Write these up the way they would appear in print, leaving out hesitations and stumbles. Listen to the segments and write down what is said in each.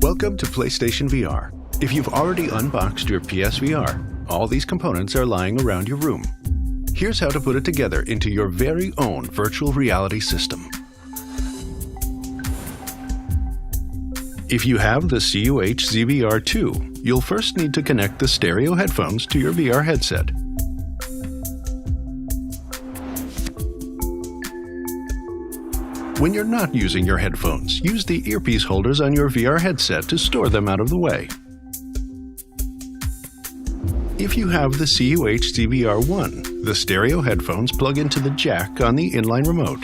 Welcome to PlayStation VR. If you've already unboxed your PSVR, all these components are lying around your room. Here's how to put it together into your very own virtual reality system. If you have the CUH ZVR2, you'll first need to connect the stereo headphones to your VR headset. When you're not using your headphones, use the earpiece holders on your VR headset to store them out of the way. If you have the CUH ZVR1, the stereo headphones plug into the jack on the inline remote.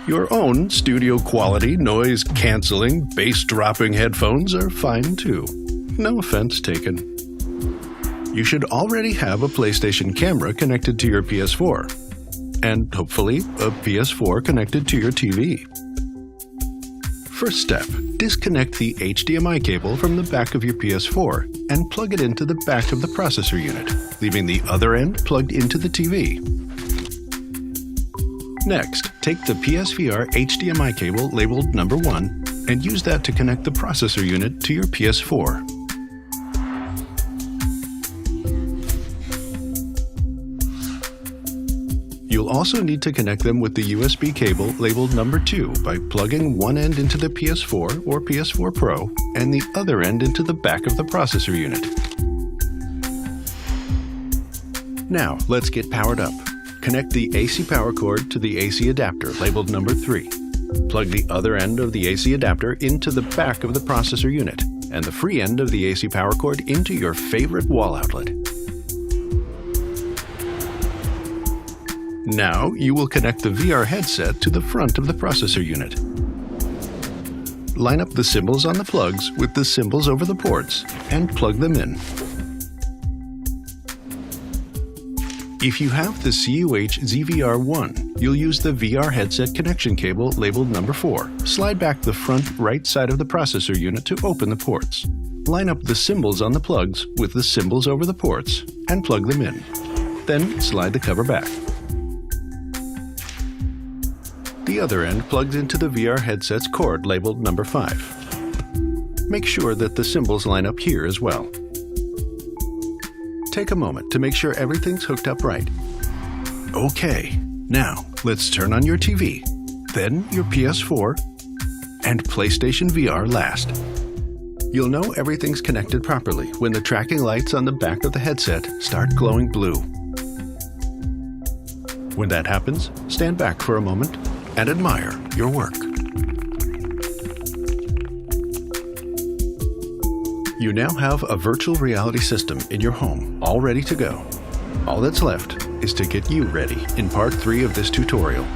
Your own studio-quality, noise-canceling, bass-dropping headphones are fine too. No offense taken. You should already have a PlayStation camera connected to your PS4. And hopefully a PS4 connected to your TV. First step, disconnect the HDMI cable from the back of your PS4 and plug it into the back of the processor unit, leaving the other end plugged into the TV. Next, take the PSVR HDMI cable labeled number 1 and use that to connect the processor unit to your PS4. You'll also need to connect them with the USB cable labeled number 2 by plugging one end into the PS4 or PS4 Pro and the other end into the back of the processor unit. Now, let's get powered up. Connect the AC power cord to the AC adapter labeled number 3. Plug the other end of the AC adapter into the back of the processor unit and the free end of the AC power cord into your favorite wall outlet. Now, you will connect the VR headset to the front of the processor unit. Line up the symbols on the plugs with the symbols over the ports and plug them in. If you have the CUH ZVR1, you'll use the VR headset connection cable labeled number 4. Slide back the front right side of the processor unit to open the ports. Line up the symbols on the plugs with the symbols over the ports and plug them in. Then slide the cover back. The other end plugs into the VR headset's cord labeled number 5. Make sure that the symbols line up here as well. Take a moment to make sure everything's hooked up right. Okay, now let's turn on your TV, then your PS4, and PlayStation VR last. You'll know everything's connected properly when the tracking lights on the back of the headset start glowing blue. When that happens, stand back for a moment and admire your work. You now have a virtual reality system in your home, all ready to go. All that's left is to get you ready in part 3 of this tutorial.